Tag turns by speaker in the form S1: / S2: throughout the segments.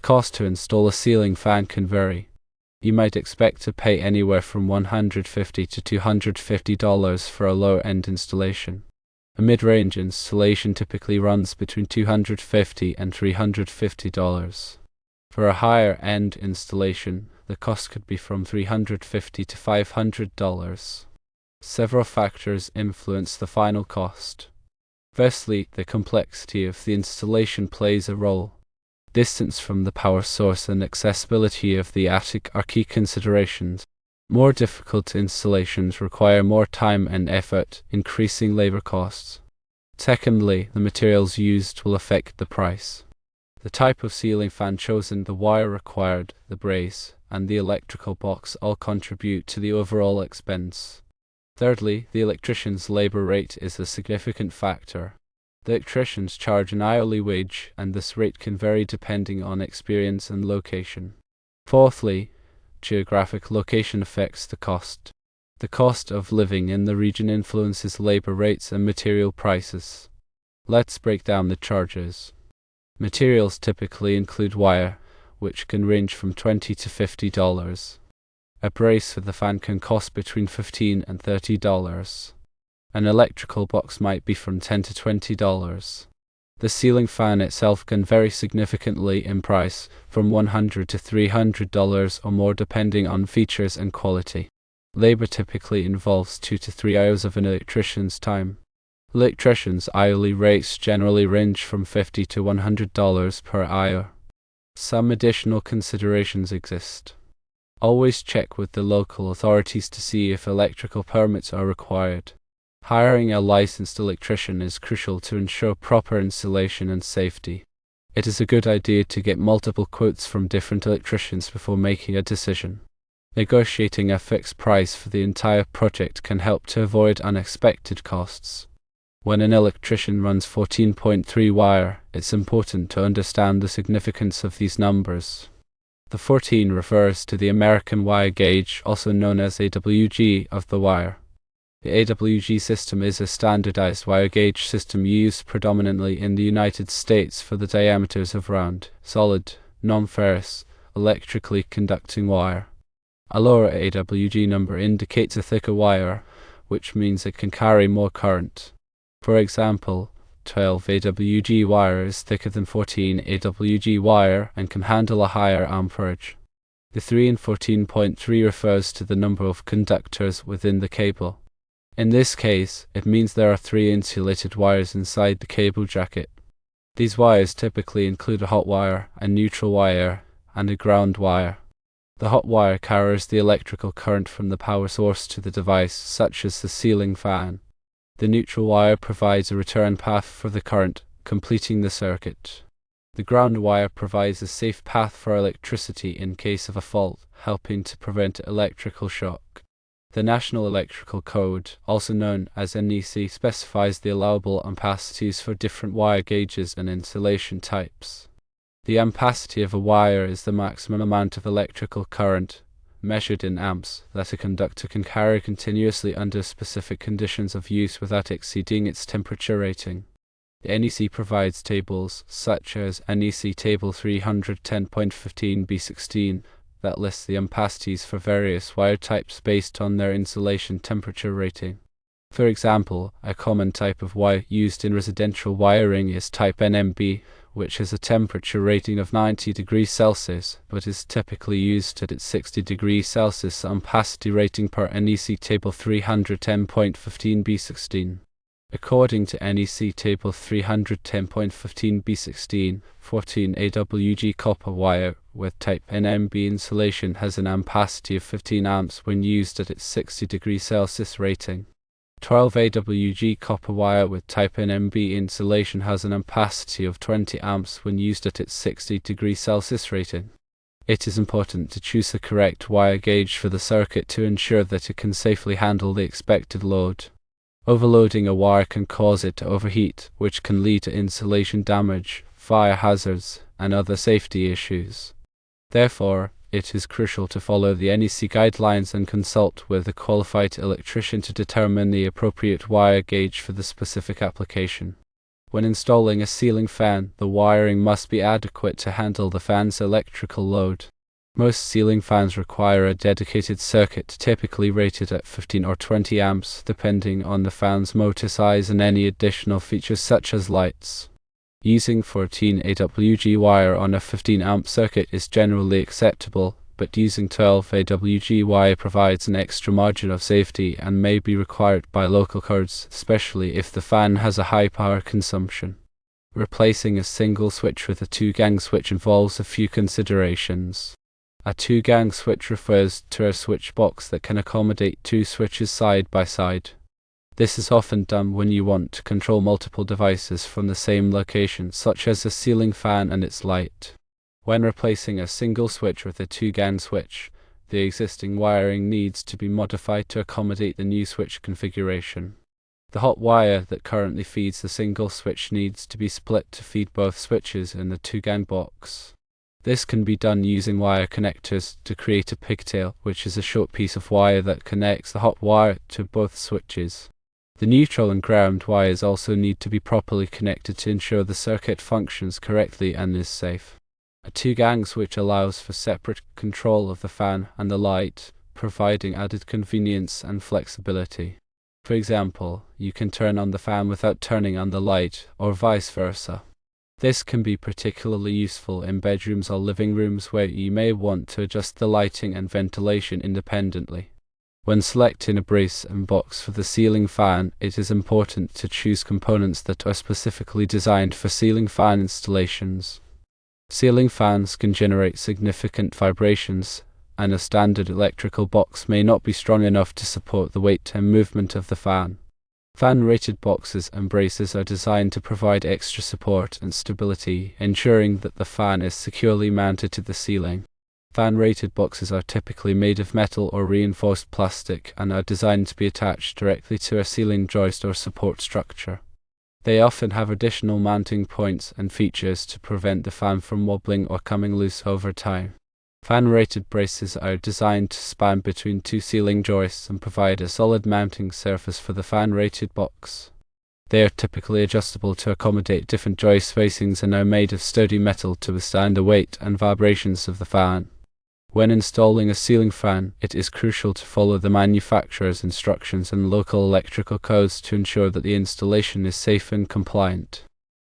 S1: cost to install a ceiling fan can vary. You might expect to pay anywhere from $150 to $250 for a low-end installation. A mid-range installation typically runs between $250 and $350. For a higher-end installation, the cost could be from $350 to $500. Several factors influence the final cost. Firstly, the complexity of the installation plays a role. Distance from the power source and accessibility of the attic are key considerations. More difficult installations require more time and effort, increasing labor costs. Secondly, the materials used will affect the price. The type of ceiling fan chosen, the wire required, the brace, and the electrical box all contribute to the overall expense. Thirdly, the electrician's labor rate is a significant factor. The electricians charge an hourly wage, and this rate can vary depending on experience and location. Fourthly, geographic location affects the cost. The cost of living in the region influences labor rates and material prices. Let's break down the charges. Materials typically include wire, which can range from $20 to $50. A brace for the fan can cost between $15 and $30. An electrical box might be from $10 to $20. The ceiling fan itself can vary significantly in price, from $100 to $300 or more depending on features and quality. Labor typically involves 2 to 3 hours of an electrician's time. Electricians' hourly rates generally range from $50 to $100 per hour. Some additional considerations exist. Always check with the local authorities to see if electrical permits are required. Hiring a licensed electrician is crucial to ensure proper installation and safety. It is a good idea to get multiple quotes from different electricians before making a decision. Negotiating a fixed price for the entire project can help to avoid unexpected costs. When an electrician runs 14.3 wire, it's important to understand the significance of these numbers. The 14 refers to the American wire gauge, also known as AWG, of the wire. The AWG system is a standardized wire gauge system used predominantly in the United States for the diameters of round, solid, non-ferrous, electrically conducting wire. A lower AWG number indicates a thicker wire, which means it can carry more current. For example, 12 AWG wire is thicker than 14 AWG wire and can handle a higher amperage. The 3 and 14.3 refers to the number of conductors within the cable. In this case, it means there are 3 insulated wires inside the cable jacket. These wires typically include a hot wire, a neutral wire, and a ground wire. The hot wire carries the electrical current from the power source to the device, such as the ceiling fan. The neutral wire provides a return path for the current, completing the circuit. The ground wire provides a safe path for electricity in case of a fault, helping to prevent electrical shock. The National Electrical Code, also known as NEC, specifies the allowable ampacities for different wire gauges and insulation types. The ampacity of a wire is the maximum amount of electrical current, measured in amps, that a conductor can carry continuously under specific conditions of use without exceeding its temperature rating. The NEC provides tables, such as NEC Table 310.15b16, that lists the ampacities for various wire types based on their insulation temperature rating. For example, a common type of wire used in residential wiring is type NMB, which has a temperature rating of 90 degrees Celsius, but is typically used at its 60 degrees Celsius ampacity rating per NEC Table 310.15b16. According to NEC Table 310.15b16, 14 AWG copper wire with type NMB insulation has an ampacity of 15 amps when used at its 60 degrees Celsius rating. 12 AWG copper wire with type NMB insulation has an ampacity of 20 amps when used at its 60 degrees Celsius rating. It is important to choose the correct wire gauge for the circuit to ensure that it can safely handle the expected load. Overloading a wire can cause it to overheat, which can lead to insulation damage, fire hazards, and other safety issues. Therefore, it is crucial to follow the NEC guidelines and consult with a qualified electrician to determine the appropriate wire gauge for the specific application. When installing a ceiling fan, the wiring must be adequate to handle the fan's electrical load. Most ceiling fans require a dedicated circuit, typically rated at 15 or 20 amps, depending on the fan's motor size and any additional features such as lights. Using 14 AWG wire on a 15 amp circuit is generally acceptable, but using 12 AWG wire provides an extra margin of safety and may be required by local codes, especially if the fan has a high power consumption. Replacing a single switch with a two-gang switch involves a few considerations. A two-gang switch refers to a switch box that can accommodate two switches side by side. This is often done when you want to control multiple devices from the same location, such as a ceiling fan and its light. When replacing a single switch with a two-gang switch, the existing wiring needs to be modified to accommodate the new switch configuration. The hot wire that currently feeds the single switch needs to be split to feed both switches in the two-gang box. This can be done using wire connectors to create a pigtail, which is a short piece of wire that connects the hot wire to both switches. The neutral and ground wires also need to be properly connected to ensure the circuit functions correctly and is safe. A two-gang switch allows for separate control of the fan and the light, providing added convenience and flexibility. For example, you can turn on the fan without turning on the light, or vice versa. This can be particularly useful in bedrooms or living rooms where you may want to adjust the lighting and ventilation independently. When selecting a brace and box for the ceiling fan, it is important to choose components that are specifically designed for ceiling fan installations. Ceiling fans can generate significant vibrations, and a standard electrical box may not be strong enough to support the weight and movement of the fan. Fan-rated boxes and braces are designed to provide extra support and stability, ensuring that the fan is securely mounted to the ceiling. Fan-rated boxes are typically made of metal or reinforced plastic and are designed to be attached directly to a ceiling joist or support structure. They often have additional mounting points and features to prevent the fan from wobbling or coming loose over time. Fan-rated braces are designed to span between two ceiling joists and provide a solid mounting surface for the fan-rated box. They are typically adjustable to accommodate different joist spacings and are made of sturdy metal to withstand the weight and vibrations of the fan. When installing a ceiling fan, it is crucial to follow the manufacturer's instructions and local electrical codes to ensure that the installation is safe and compliant.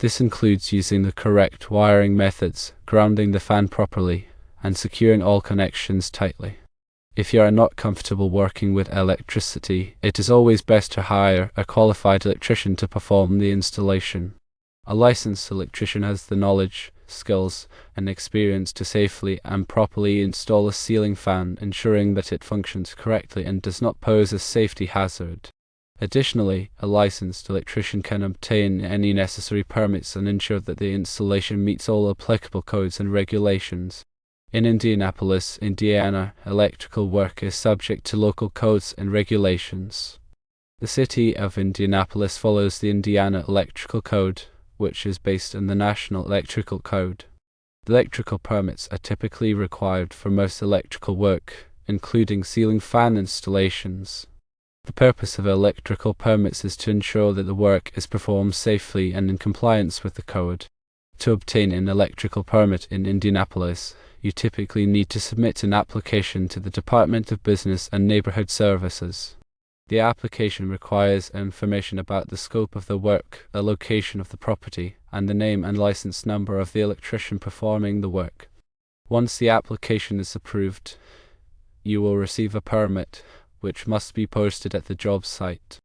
S1: This includes using the correct wiring methods, grounding the fan properly, and securing all connections tightly. If you are not comfortable working with electricity, it is always best to hire a qualified electrician to perform the installation. A licensed electrician has the knowledge, skills, and experience to safely and properly install a ceiling fan, ensuring that it functions correctly and does not pose a safety hazard. Additionally, a licensed electrician can obtain any necessary permits and ensure that the installation meets all applicable codes and regulations. In Indianapolis, Indiana, electrical work is subject to local codes and regulations. The city of Indianapolis follows the Indiana Electrical Code, which is based on the National Electrical Code. The electrical permits are typically required for most electrical work, including ceiling fan installations. The purpose of electrical permits is to ensure that the work is performed safely and in compliance with the code. To obtain an electrical permit in Indianapolis, you typically need to submit an application to the Department of Business and Neighborhood Services. The application requires information about the scope of the work, the location of the property, and the name and license number of the electrician performing the work. Once the application is approved, you will receive a permit, which must be posted at the job site.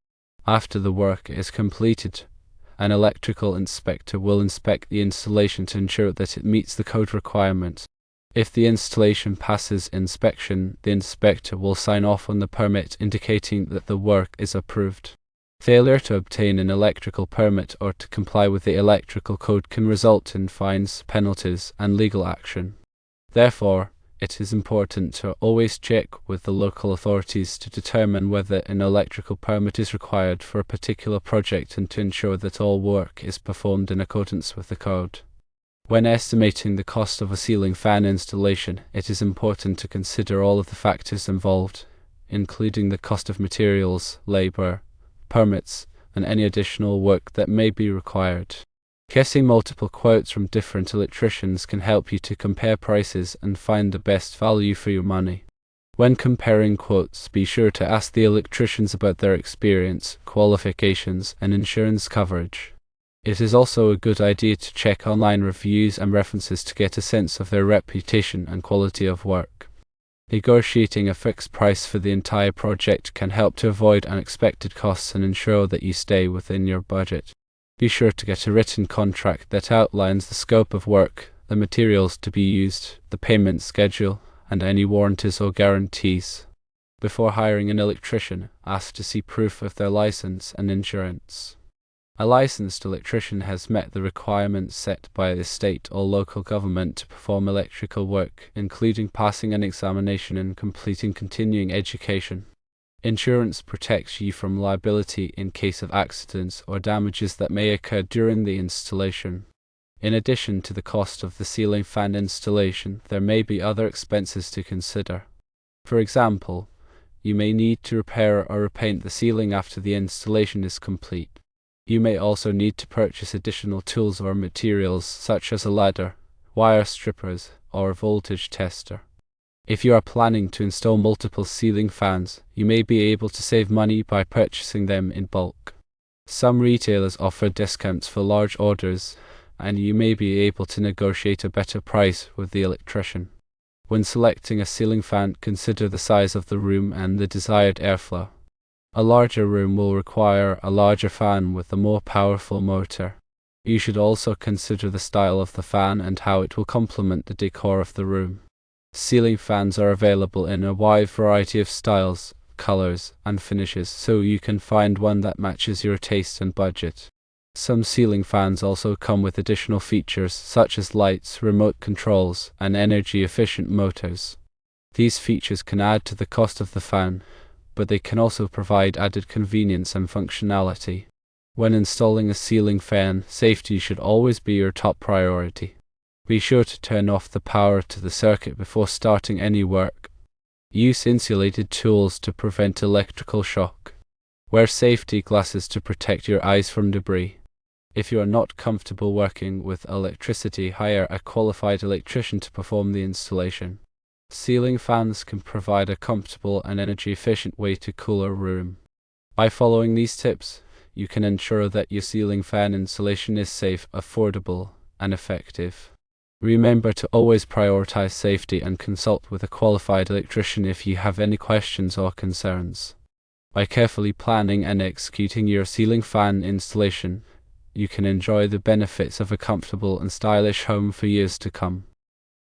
S1: After the work is completed, an electrical inspector will inspect the installation to ensure that it meets the code requirements. If the installation passes inspection, the inspector will sign off on the permit, indicating that the work is approved. Failure to obtain an electrical permit or to comply with the electrical code can result in fines, penalties, and legal action. Therefore, it is important to always check with the local authorities to determine whether an electrical permit is required for a particular project and to ensure that all work is performed in accordance with the code. When estimating the cost of a ceiling fan installation, it is important to consider all of the factors involved, including the cost of materials, labor, permits, and any additional work that may be required. Getting multiple quotes from different electricians can help you to compare prices and find the best value for your money. When comparing quotes, be sure to ask the electricians about their experience, qualifications, and insurance coverage. It is also a good idea to check online reviews and references to get a sense of their reputation and quality of work. Negotiating a fixed price for the entire project can help to avoid unexpected costs and ensure that you stay within your budget. Be sure to get a written contract that outlines the scope of work, the materials to be used, the payment schedule, and any warranties or guarantees. Before hiring an electrician, ask to see proof of their license and insurance. A licensed electrician has met the requirements set by the state or local government to perform electrical work, including passing an examination and completing continuing education. Insurance protects you from liability in case of accidents or damages that may occur during the installation. In addition to the cost of the ceiling fan installation, there may be other expenses to consider. For example, you may need to repair or repaint the ceiling after the installation is complete. You may also need to purchase additional tools or materials such as a ladder, wire strippers, or a voltage tester. If you are planning to install multiple ceiling fans, you may be able to save money by purchasing them in bulk. Some retailers offer discounts for large orders, and you may be able to negotiate a better price with the electrician. When selecting a ceiling fan, consider the size of the room and the desired airflow. A larger room will require a larger fan with a more powerful motor. You should also consider the style of the fan and how it will complement the decor of the room. Ceiling fans are available in a wide variety of styles, colors, and finishes, so you can find one that matches your taste and budget. Some ceiling fans also come with additional features such as lights, remote controls, and energy-efficient motors. These features can add to the cost of the fan, but they can also provide added convenience and functionality. When installing a ceiling fan, safety should always be your top priority. Be sure to turn off the power to the circuit before starting any work. Use insulated tools to prevent electrical shock. Wear safety glasses to protect your eyes from debris. If you are not comfortable working with electricity, hire a qualified electrician to perform the installation. Ceiling fans can provide a comfortable and energy-efficient way to cool a room. By following these tips, you can ensure that your ceiling fan installation is safe, affordable, and effective. Remember to always prioritize safety and consult with a qualified electrician if you have any questions or concerns. By carefully planning and executing your ceiling fan installation, you can enjoy the benefits of a comfortable and stylish home for years to come.